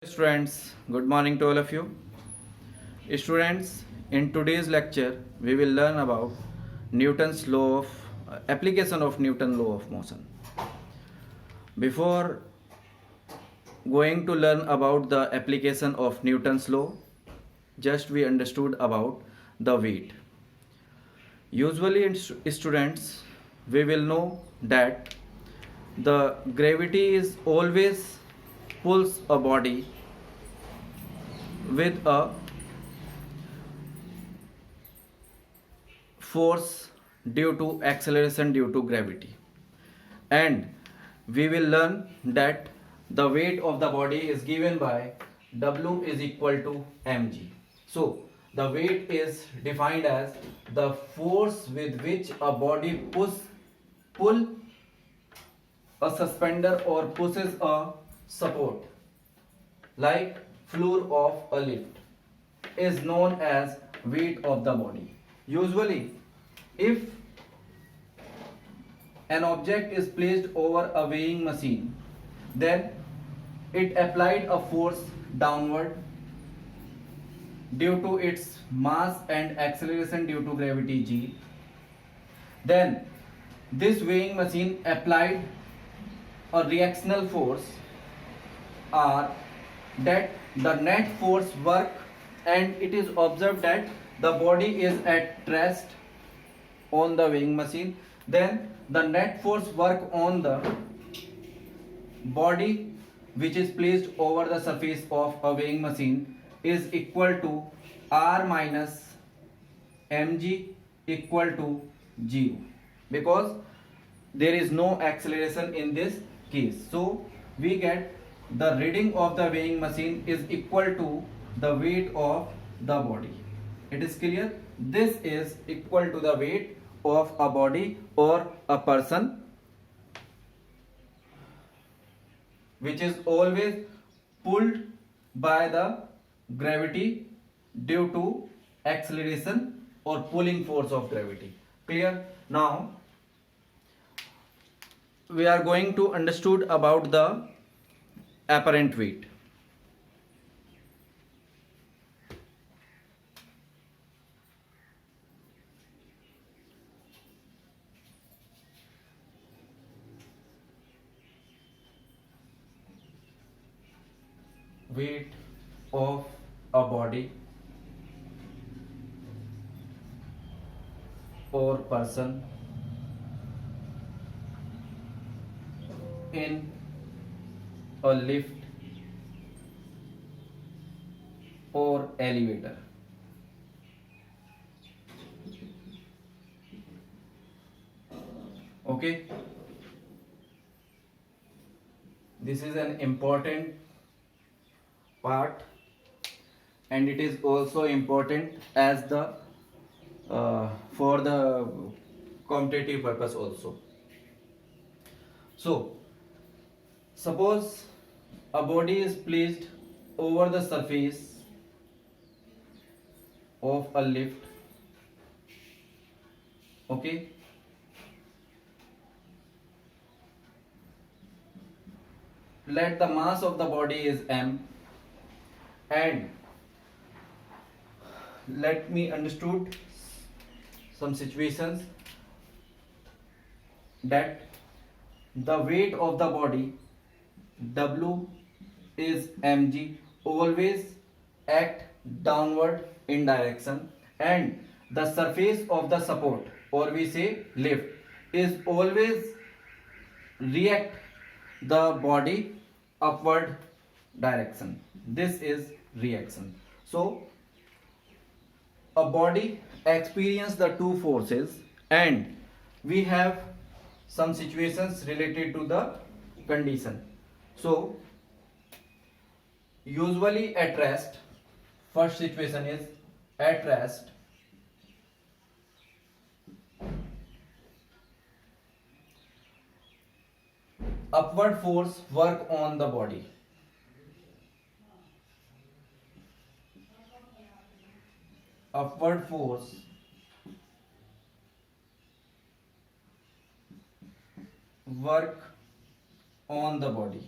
Students, good morning to all of you. Students, in today's lecture, we will learn about Newton's law of application of Newton law of motion. Before going to learn about the application of Newton's law, just we understood about the weight. Usually, in students, we will know that the gravity is always pulls a body with a force due to acceleration due to gravity, and we will learn that the weight of the body is given by W is equal to mg. So the weight is defined as the force with which a body pull a suspender or pushes a support like floor of a lift is known as weight of the body. Usually, if an object is placed over a weighing machine, then it applied a force downward due to its mass and acceleration due to gravity g. Then this weighing machine applied a reactional force r, that the net force work, and it is observed that the body is at rest on the weighing machine. Then the net force work on the body which is placed over the surface of a weighing machine is equal to r minus mg equal to 0, because there is no acceleration in this case. So we get the reading of the weighing machine is equal to the weight of the body. It is clear? This is equal to the weight of a body or a person, which is always pulled by the gravity due to acceleration or pulling force of gravity. Clear? Now we are going to understood about the apparent weight. Weight of a body or person in a lift or elevator. Okay, this is an important part, and it is also important as the for the competitive purpose also. So suppose a body is placed over the surface of a lift. Okay, let the mass of the body is m, and let me understood some situations that the weight of the body W is mg always act downward in direction, and the surface of the support, or we say lift, is always react the body upward direction. This is reaction. So a body experience the two forces, and we have some situations related to the condition. So usually at rest, first situation is at rest, upward force work on the body. Upward force work on the body.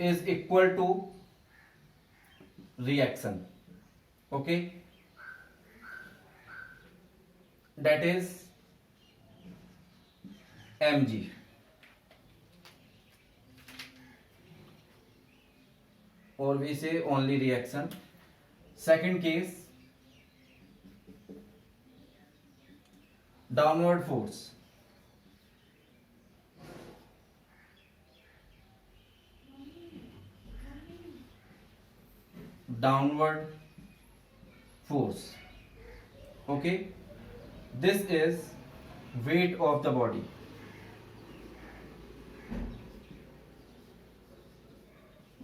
is equal to reaction. Okay, that is mg, or we say only reaction. Second case, downward force. Downward force. Okay, this is weight of the body.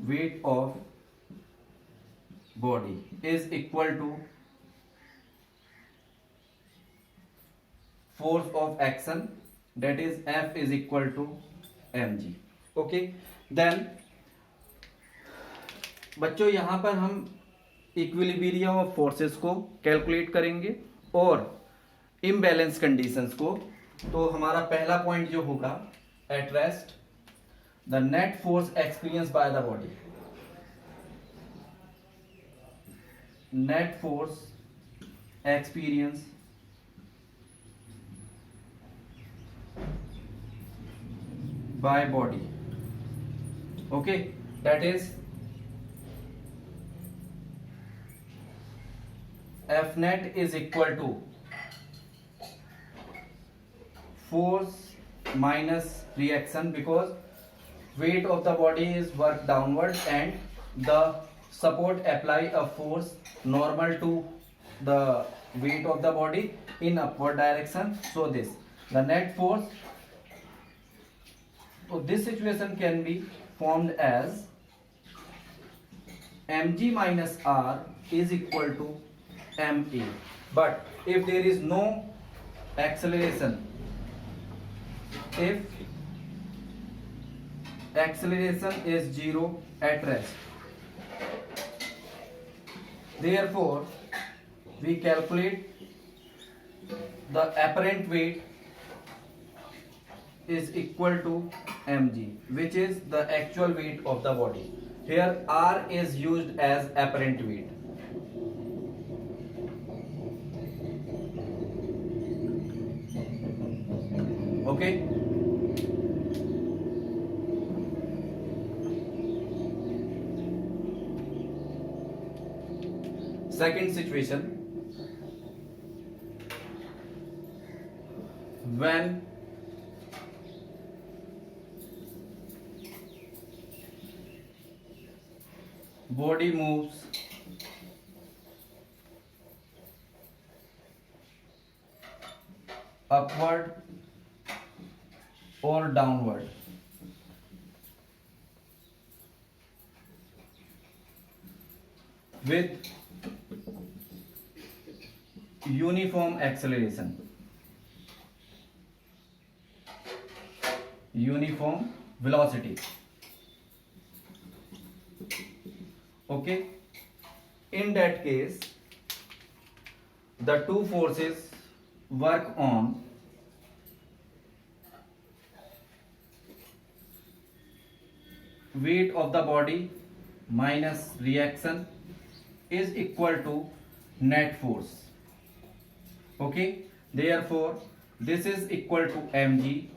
Weight of body is equal to force of action, that is F is equal to mg. Okay, then बच्चों यहाँ पर हम equilibrium of forces को calculate करेंगे और imbalance conditions को. तो हमारा पहला पॉइंट जो होगा, at rest the net force experience by the body. Net force experience by body. Okay, that is F net is equal to force minus reaction, because weight of the body is work downward and the support apply a force normal to the weight of the body in upward direction. So this the net force. So this situation can be formed as mg minus r is equal to ma. But if there is no acceleration, if acceleration is 0 at rest, therefore we calculate the apparent weight is equal to mg, which is the actual weight of the body. Here r is used as apparent weight. Okay, second situation, when body moves upward or downward with uniform acceleration, uniform velocity. Okay, in that case the two forces work on weight of the body minus reaction is equal to net force. Okay, therefore this is equal to mg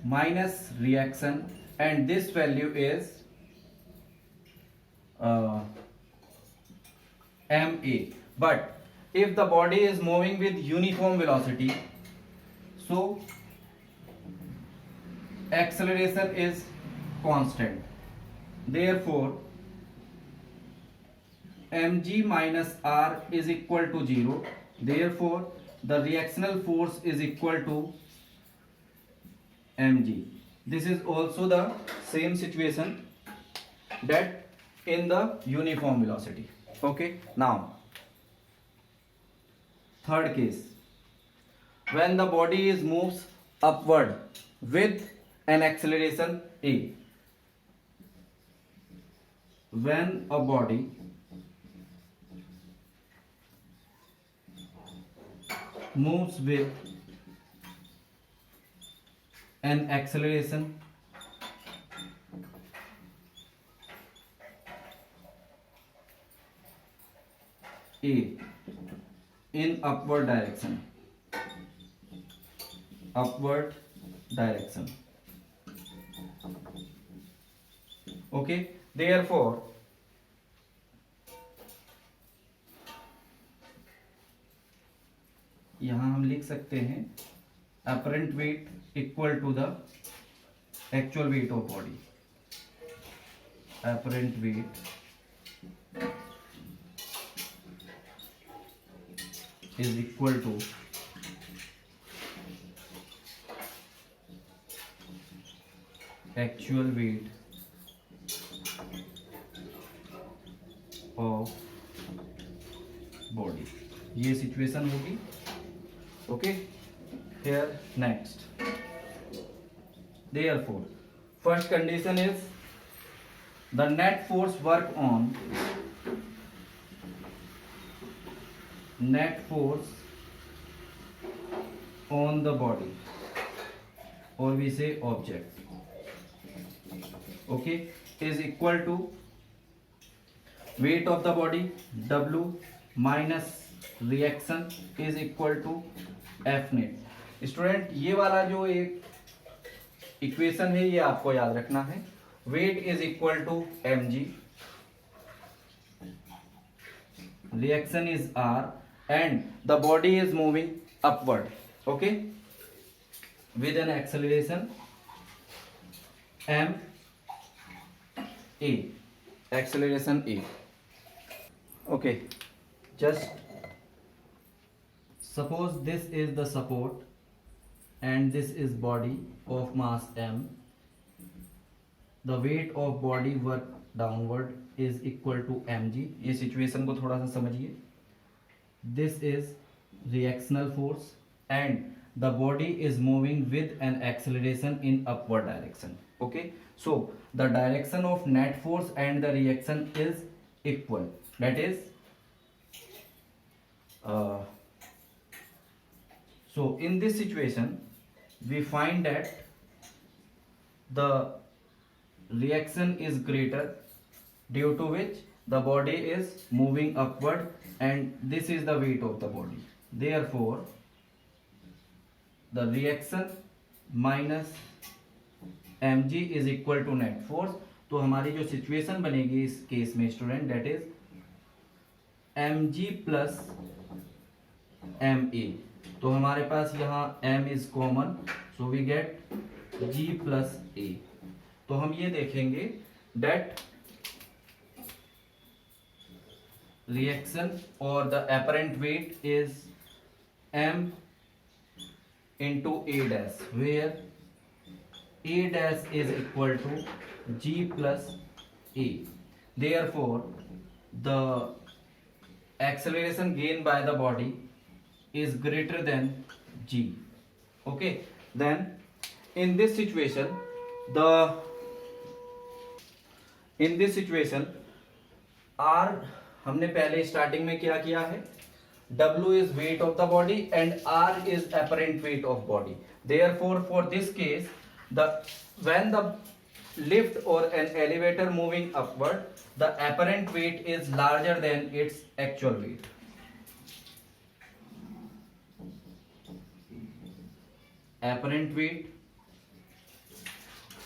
minus reaction, and this value is ma. But if the body is moving with uniform velocity, so acceleration is constant. Therefore mg minus r is equal to 0. Therefore the reactional force is equal to mg. This is also the same situation that in the uniform velocity. Okay, now third case, when the body is moves upward with an acceleration a. When a body moves with an acceleration A in upward direction. Upward direction. Okay, therefore यहां हम लिख सकते हैं apparent weight equal to the actual weight of body. Apparent weight is equal to actual weight of body. ये situation होगी. Okay, here next. Therefore, first condition is the net force work on the body, or we say object, okay, is equal to weight of the body W minus reaction is equal to F net. Student ये वाला जो एक equation है ये आपको याद रखना है. Weight is equal to mg, reaction is R, and the body is moving upward, okay, with an acceleration m a, acceleration a. Okay, just suppose this is the support and this is body of mass m. The weight of body work downward is equal to mg. ये situation को थोड़ा सा समझिए. This is reactional force and the body is moving with an acceleration in upward direction. Okay, so the direction of net force and the reaction is equal. That is so in this situation we find that the reaction is greater, due to which the body is moving upward and this is the weight of the body. Therefore the reaction minus mg is equal to net force. तो हमारी जो situation बनेगी इस case में student, that is mg plus ma. तो हमारे पास यहाँ m is common, so we get g plus a. तो हम ये देखेंगे that reaction or the apparent weight is m into a dash, where a dash is equal to g plus a. Therefore the acceleration gained by the body is greater than g. Okay, then in this situation R हमने पहले starting में क्या किया है, W is weight of the body and R is apparent weight of body. Therefore for this case, when the lift or an elevator moving upward, the apparent weight is larger than its actual weight. Apparent weight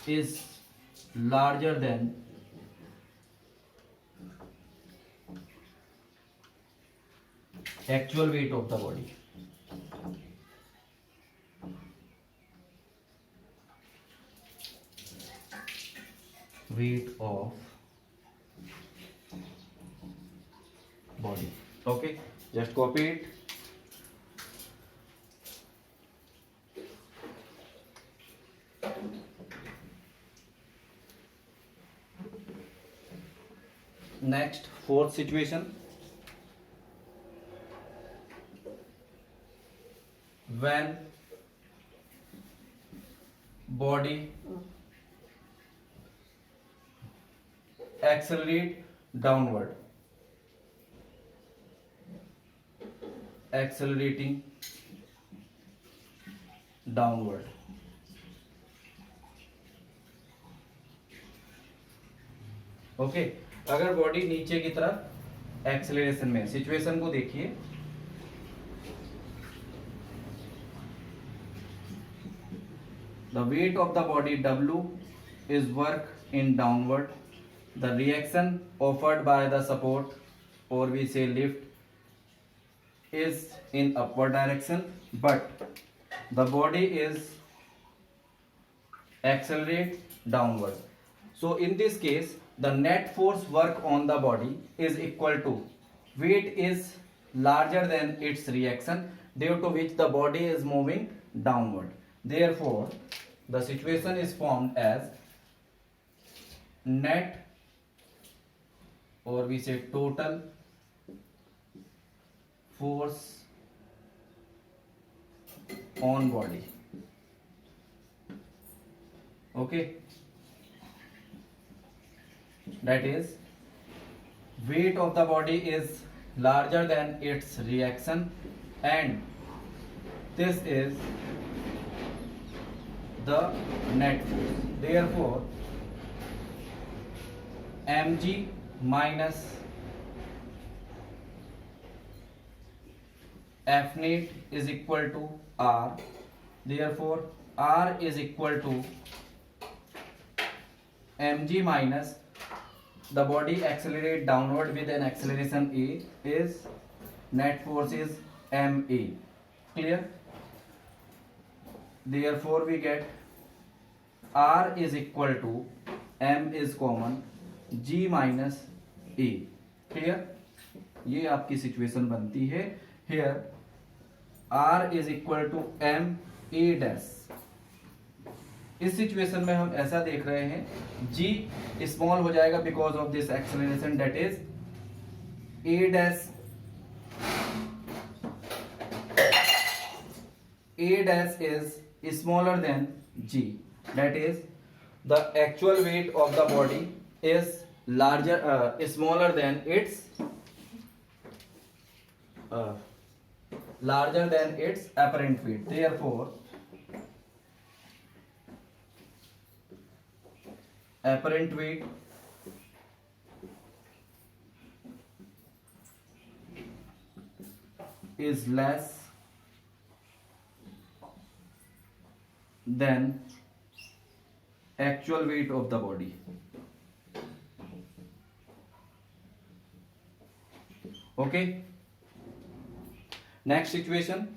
is larger than actual weight of the body. Weight of body. Okay, just copy it. Next, fourth situation. When body accelerate downward, accelerating downward, okay, अगर body नीचे की तरफ acceleration में। Situation को देखिए, the weight of the body W is work in downward, the reaction offered by the support or we say lift is in upward direction, but the body is accelerate downward. So in this case the net force work on the body is equal to weight is larger than its reaction due to which the body is moving downward. Therefore the situation is formed as net or we say total force on body. Okay, that is weight of the body is larger than its reaction and this is the net force. Therefore mg minus F net is equal to R. Therefore R is equal to mg minus the body accelerate downward with an acceleration a is net force is ma. Clear? Therefore we get R is equal to m is common g minus a. Clear? ये आपकी situation बनती है. Here R is equal to m a dash. इस situation में हम ऐसा देख रहे हैं g स्मॉल हो जाएगा because of this acceleration that is a dash is smaller than g, that is the actual weight of the body is smaller than its apparent weight. Therefore apparent weight is less than actual weight of the body. Okay, next situation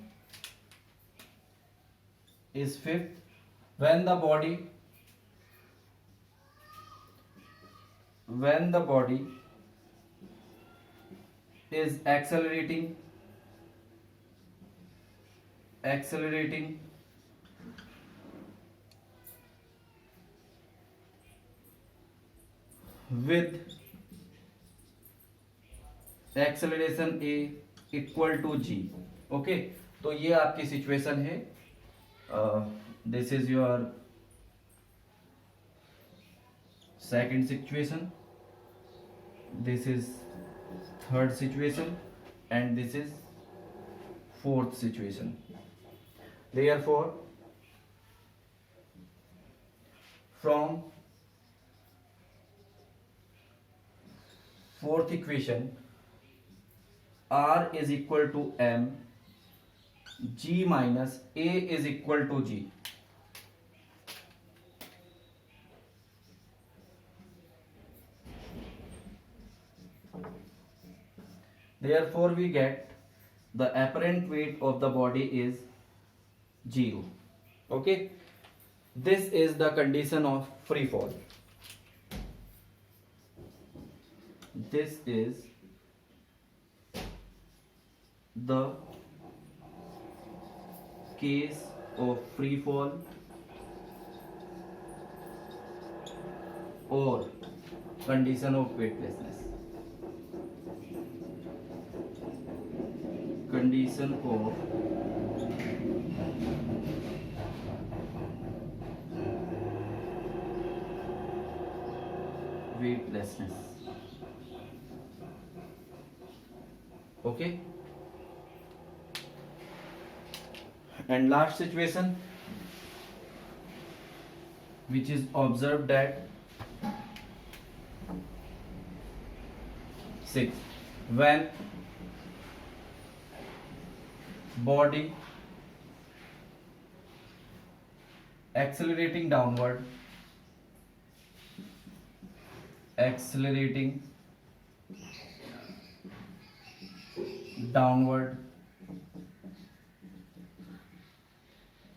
is fifth. When the body is accelerating with acceleration a equal to g. Okay, तो ये आपकी situation है. This is your second situation, this is third situation and this is fourth situation. Therefore from fourth equation R is equal to m, g minus a is equal to g. Therefore we get the apparent weight of the body is 0. Okay, this is the condition of free fall. This is the case of free fall or condition of weightlessness. Condition of weightlessness. Okay, and last situation which is observed at 6. when body accelerating downward, accelerating downward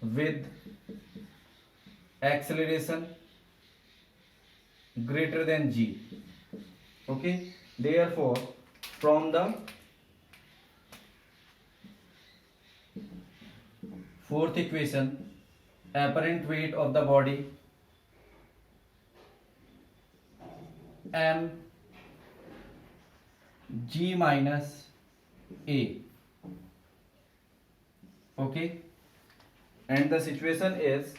with acceleration greater than g. Okay, therefore from the fourth equation, apparent weight of the body m g minus a. Okay, and the situation is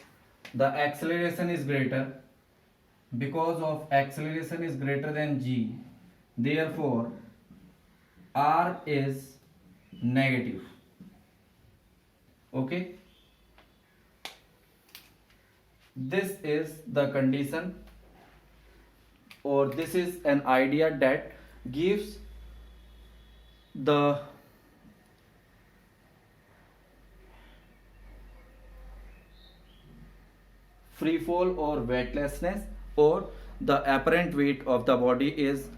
the acceleration is greater. Because of acceleration is greater than g, therefore r is negative. Okay, this is the condition, or this is an idea that gives the free fall or weightlessness, or the apparent weight of the body is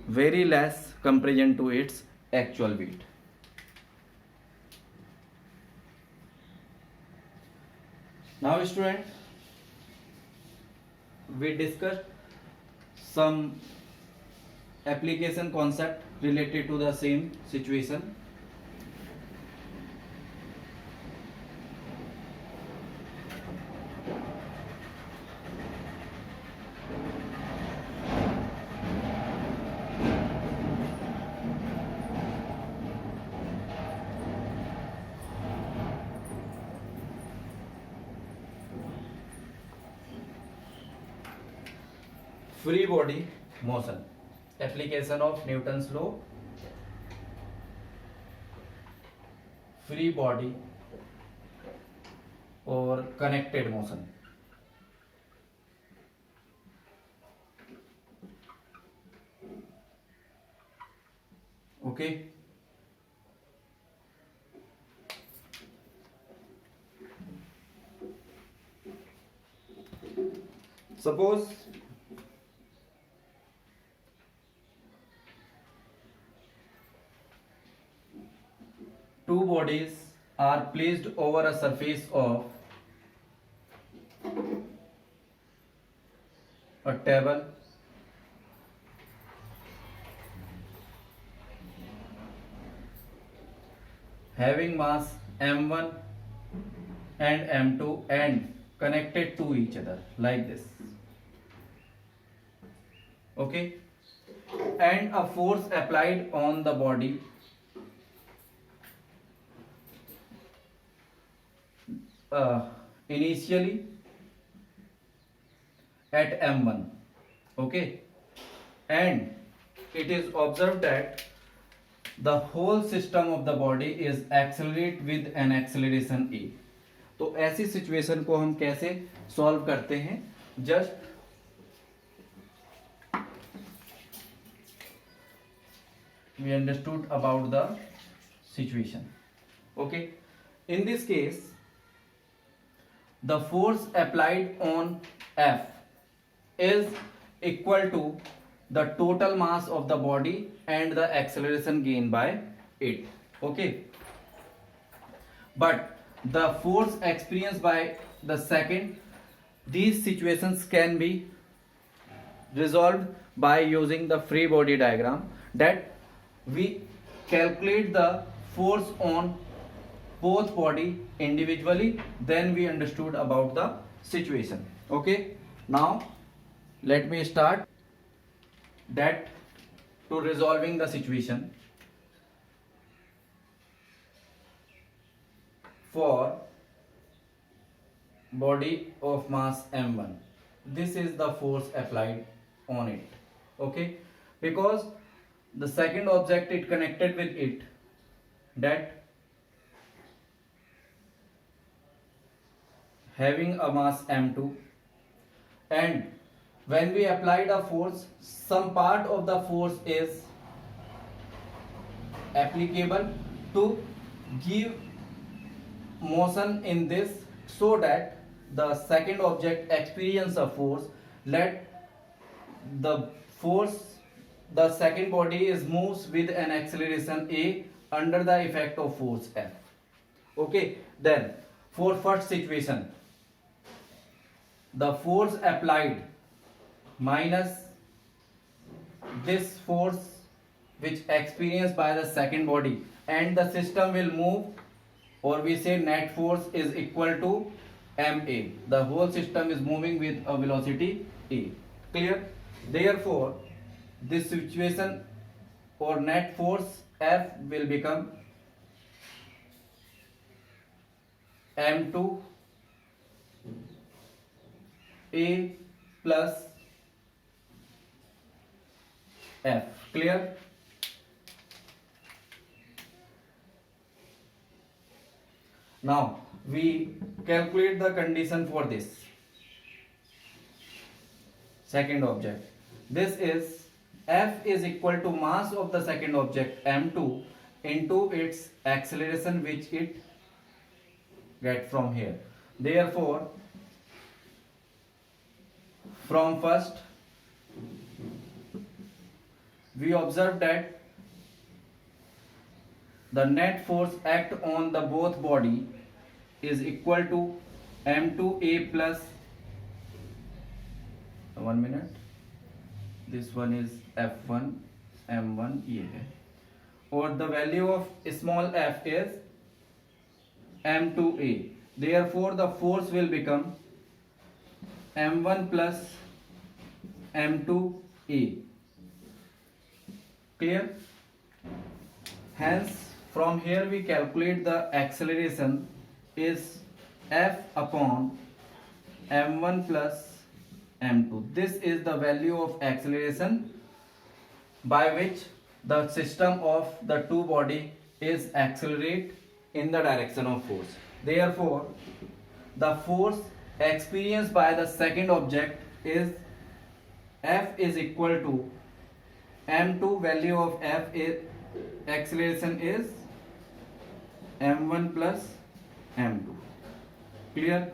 very less comparison to its actual weight. Now student, we discussed some application concept related to the same situation. Free body motion, application of Newton's law, free body or connected motion. Okay, suppose two bodies are placed over a surface of a table having mass m1 and m2 and connected to each other like this. Okay, and a force applied on the body initially at m1. Okay, and it is observed that the whole system of the body is accelerate with an acceleration a. तो ऐसी situation को हम कैसे solve करते हैं? Just we understood about the situation. Okay, in this case the force applied on F is equal to the total mass of the body and the acceleration gained by it. Okay, but the force experienced by the second, these situations can be resolved by using the free body diagram, that we calculate the force on both body individually, then we understood about the situation. Okay, now let me start that to resolving the situation. For body of mass m1, this is the force applied on it. Okay, because the second object it connected with it, that having a mass m2, and when we apply the force, some part of the force is applicable to give motion in this, so that the second object experience a force. Let the force, the second body is moves with an acceleration a under the effect of force F. Okay, then for first situation, the force applied minus this force which experienced by the second body, and the system will move, or we say net force is equal to ma. The whole system is moving with a velocity a. Clear? Therefore this situation or net force F will become m2 a plus F. Clear? Now we calculate the condition for this second object. This is F is equal to mass of the second object m2 into its acceleration which it get from here. Therefore from first we observe that the net force act on the both body is equal to m2a plus 1 minute, this one is f1 m1 ये है, और the value of small f is m2a. Therefore the force will become m1 plus m2a. Clear? Hence from here we calculate the acceleration is F upon m1 plus m2. This is the value of acceleration by which the system of the two body is accelerate in the direction of force. Therefore the force experienced by the second object is F is equal to m2, value of F is acceleration is m1 plus m2. Clear?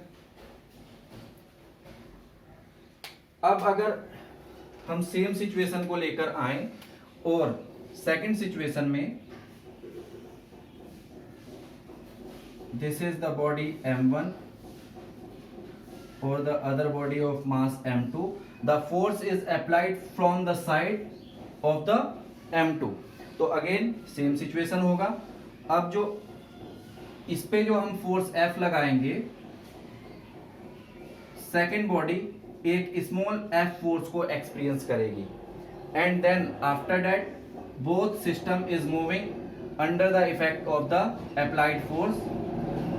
अब अगर हम same situation को लेकर आए और second situation में this is the body m1 or the other body of mass m2, the force is applied from the side of the m2. तो again same situation होगा. अब जो इस पे जो हम फोर्स F लगाएंगे, सेकेंड बॉडी एक स्मॉल F फोर्स को एक्सपीरियंस करेगी, and then after that both system is moving under the effect of the applied force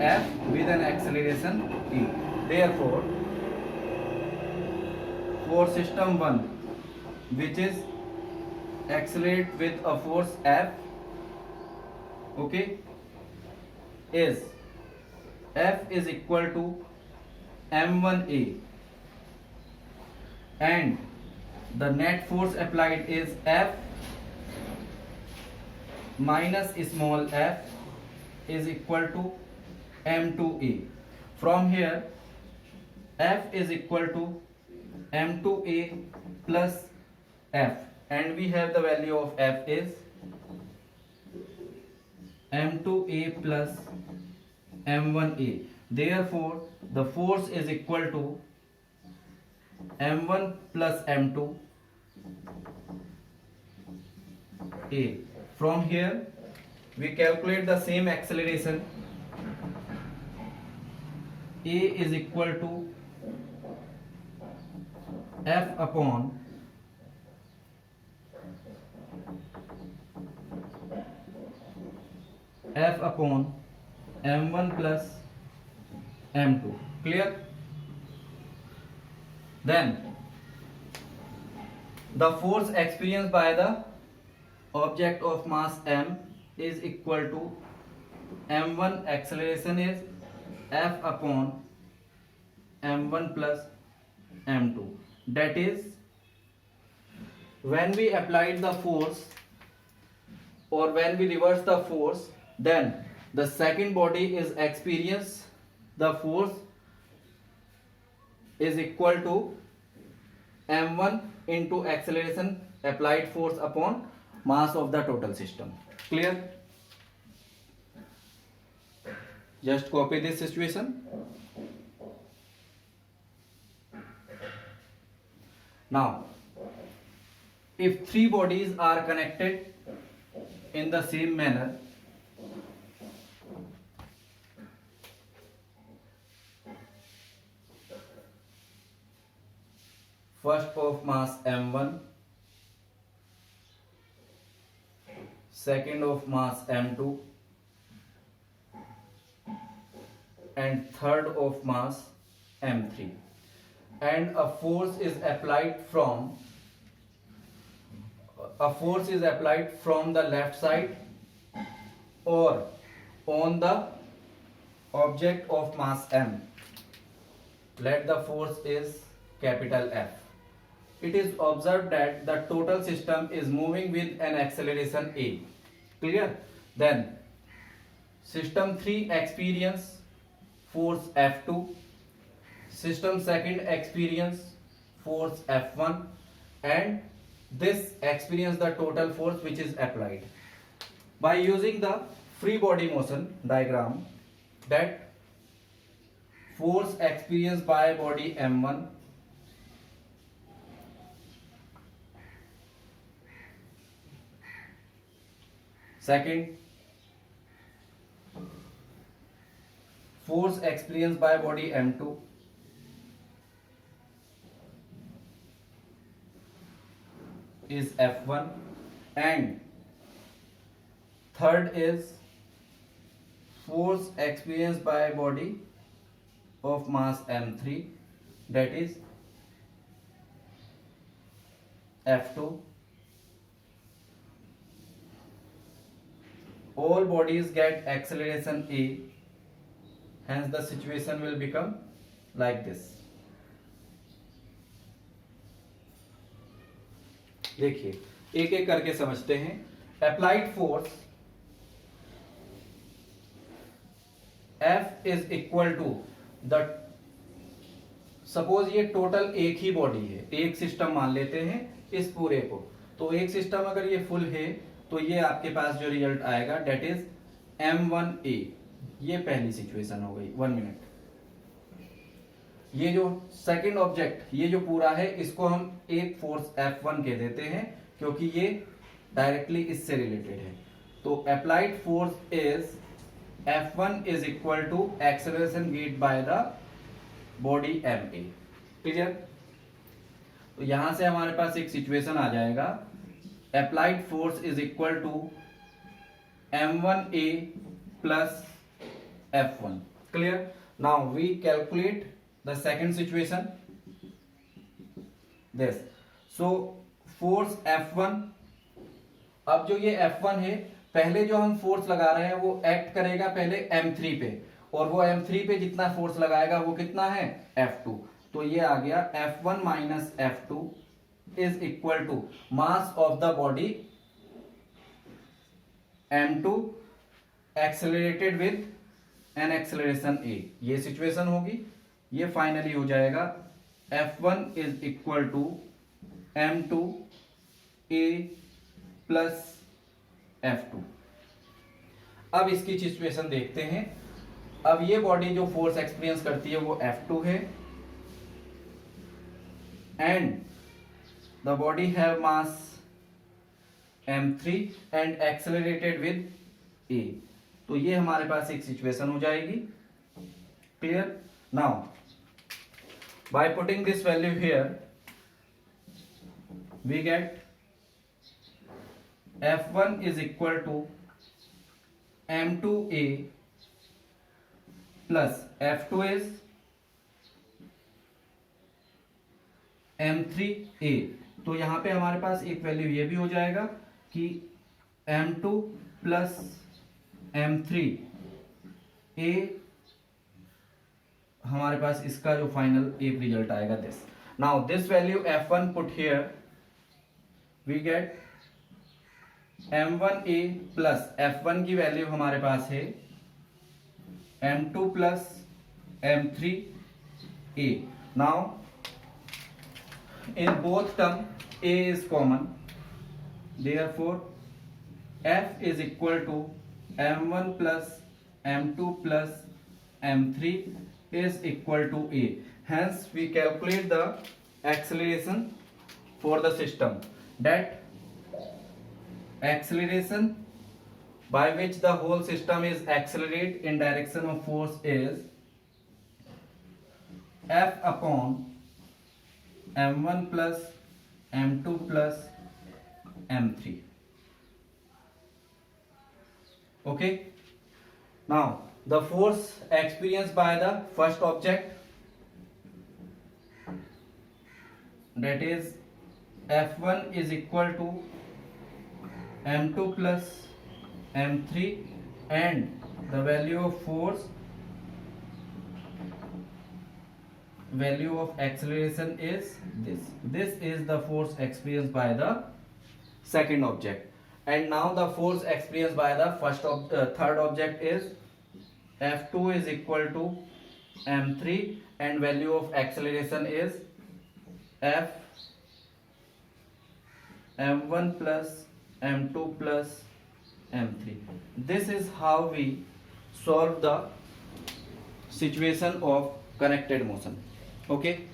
F with an acceleration E. Therefore for system 1 which is accelerate with a force F, okay, is F is equal to m1a, and the net force applied is F minus small f is equal to m2a. From here F is equal to m2a plus F, and we have the value of F is m2a plus m1a. Therefore the force is equal to m1 plus m2 a. From here we calculate the same acceleration. A is equal to F upon m1 plus m2. Clear? Then the force experienced by the object of mass m is equal to m1 acceleration is F upon m1 plus m2. That is, when we applied the force or when we reverse the force, then the second body is experience the force is equal to m1 into acceleration applied force upon mass of the total system. Clear? Just copy this situation. Now, if three bodies are connected in the same manner, first of mass m1, second of mass m2, and third of mass m3, and a force is applied from the left side or on the object of mass m. Let the force is capital F. It is observed that the total system is moving with an acceleration a. Clear? Then system 3 experience force F2, system second experience force F1, and this experience the total force which is applied. By using the free body motion diagram, that force experienced by body M1 second, force experienced by body M2 is F1, and third is force experienced by body of mass M3, that is F2. All bodies get acceleration A, hence the situation will become like this. देखिए एक एक करके समझते हैं. Applied force F is equal to the, suppose ये total एक ही body है, एक सिस्टम मान लेते हैं इस पूरे को. तो एक सिस्टम अगर ये फुल है तो ये आपके पास जो रिजल्ट आएगा डेट इज M1A. ये पहली सिचुएशन हो गई. 1 मिनट. ये जो सेकंड ऑब्जेक्ट ये जो पूरा है इसको हम एक फोर्स F1 कह देते हैं क्योंकि ये डायरेक्टली इससे रिलेटेड है. तो applied force is F1 is equal to acceleration get by the body MA. Clear? तो यहां से हमारे पास एक सिचुएशन आ जाएगा. Applied force is equal to M1A plus F1. Clear? Now we calculate the second situation. This. So force F1. अब जो ये F1 है, पहले जो हम फोर्स लगा रहे हैं वो एक्ट करेगा पहले M3 पे, और वो M3 पे जितना फोर्स लगाएगा वो कितना है F2. तो ये आ गया F1 minus F2 is equal to mass of the body M2 accelerated with an acceleration A. ये सिचुएशन होगी. ये फाइनली हो जाएगा F1 is equal to M2A plus F2. अब इसकी सिचुएशन देखते हैं. अब ये बॉडी जो फोर्स एक्सपीरियंस करती है वो F2 है, and the body have mass M3 and accelerated with A. तो ये हमारे पास एक सिचुएशन हो जाएगी. Clear? Now by putting this value here we get F1 is equal to M2A plus F2 is M3A. तो यहां पे हमारे पास एक वैल्यू ये भी हो जाएगा कि M2 प्लस M3A, हमारे पास इसका जो फाइनल एक रिजल्ट आएगा this. Now this value F1 put here we get m1a plus f1 की वैल्यू हमारे पास है m2 plus m3a. Now in both term a is common, therefore f is equal to m1 plus m2 plus m3 is equal to a. Hence we calculate the acceleration for the system, that acceleration by which the whole system is accelerate in direction of force is f upon m1 plus m2 plus m3. Okay, now the force experienced by the first object, that is f1 is equal to m2 plus m3, and the value of force, value of acceleration is this is the force experienced by the second object. And now the force experienced by the third object is f2 is equal to m3, and value of acceleration is f m1 plus m2 plus m3. This is how we solve the situation of connected motion. Okay,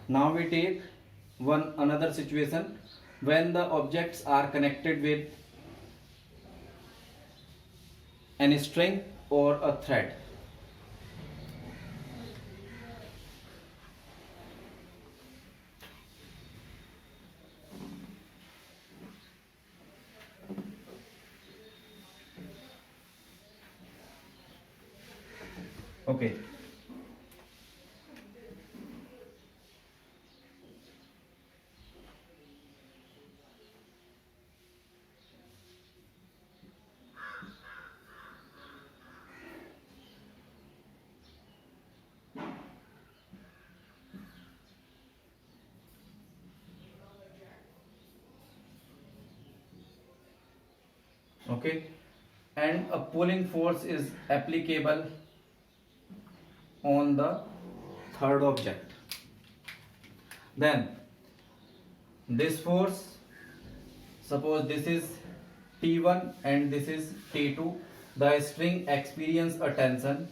now we take another situation when the objects are connected with an string or a thread. Okay, okay, and a pulling force is applicable on the third object. Then this force, suppose this is T1 and this is T2, the string experience a tension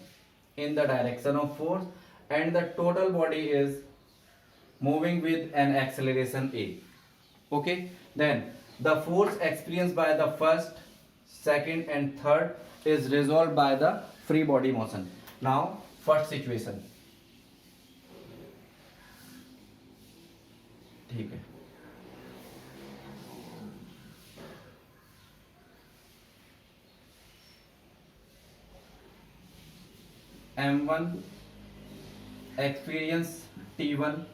in the direction of force, and the total body is moving with an acceleration a. Okay, then the force experienced by the first, second and third is resolved by the free body motion. Now first situation, ठीक है, m1 experience T1,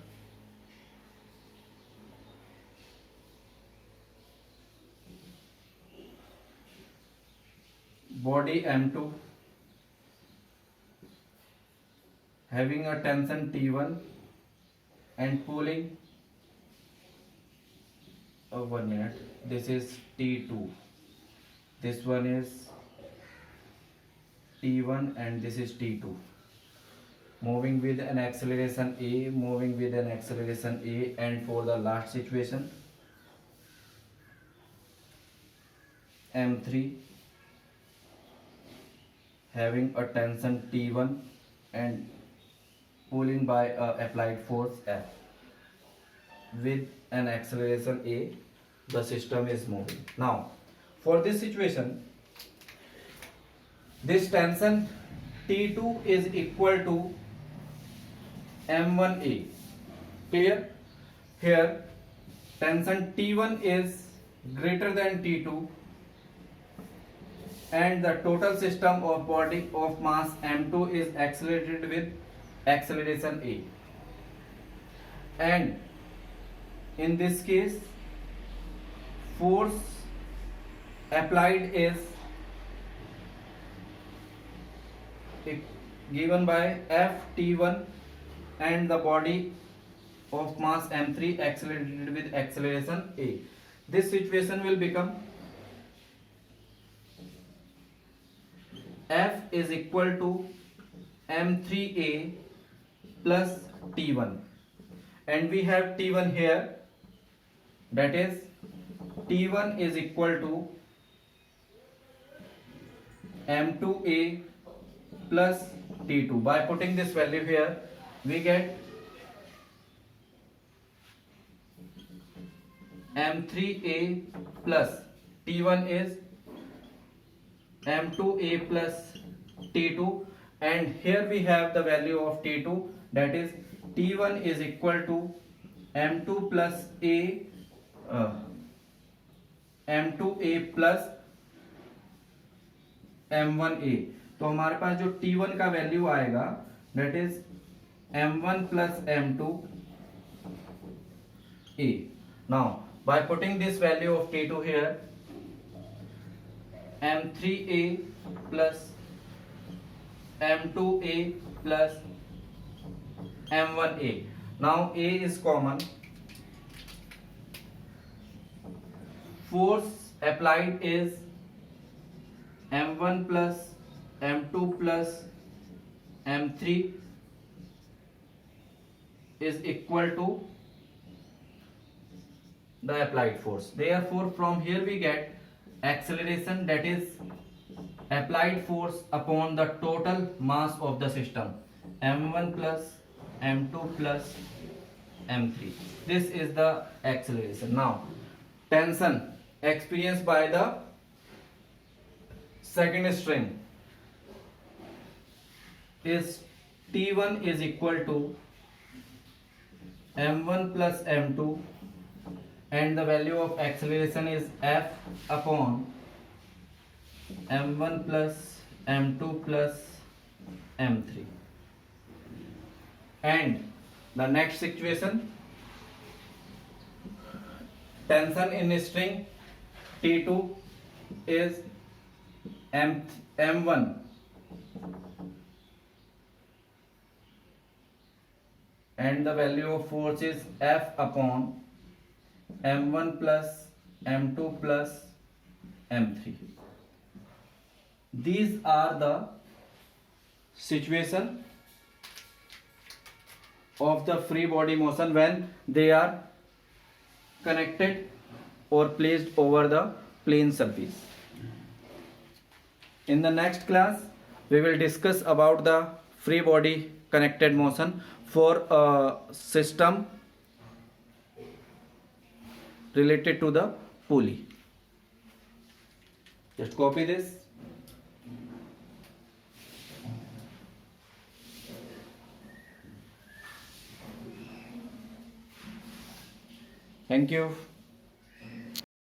body m2 having a tension T1 and pulling 1 minute, this is T2, this one is T1 and this is T2, moving with an acceleration a, moving with an acceleration a. And for the last situation, m3 having a tension T1 and pulling by applied force F with an acceleration a, the system is moving. Now for this situation, this tension T2 is equal to m1a. Clear? Here tension T1 is greater than T2 and the total system of body of mass m2 is accelerated with acceleration a. And in this case, force applied is given by Ft1 and the body of mass m3 accelerated with acceleration a. This situation will become F is equal to m3a plus t1, and we have t1 here, that is t1 is equal to m2a plus t2. By putting this value here, we get m3a plus t1 is m2a plus t2, and here we have the value of t2, that is t1 is equal to m2 plus a m2a plus m1a. तो हमारे पास जो t1 का value आएगा that is m1 plus m2a. Now by putting this value of t2 here, m3a plus m2a plus m1a. Now a is common. Force applied is m1 plus m2 plus m3 is equal to the applied force. Therefore from here we get acceleration, that is applied force upon the total mass of the system, m1 plus m2 plus m3. This is the acceleration. Now tension experienced by the second string is T1 is equal to m1 plus m2, and the value of acceleration is F upon m1 plus m2 plus m3. And the next situation, tension in string T2 is m1 and the value of force is F upon m1 plus m2 plus m3. These are the situation of the free body motion when they are connected or placed over the plane surface. In the next class, we will discuss about the free body connected motion for a system related to the pulley. Just copy this. Thank you.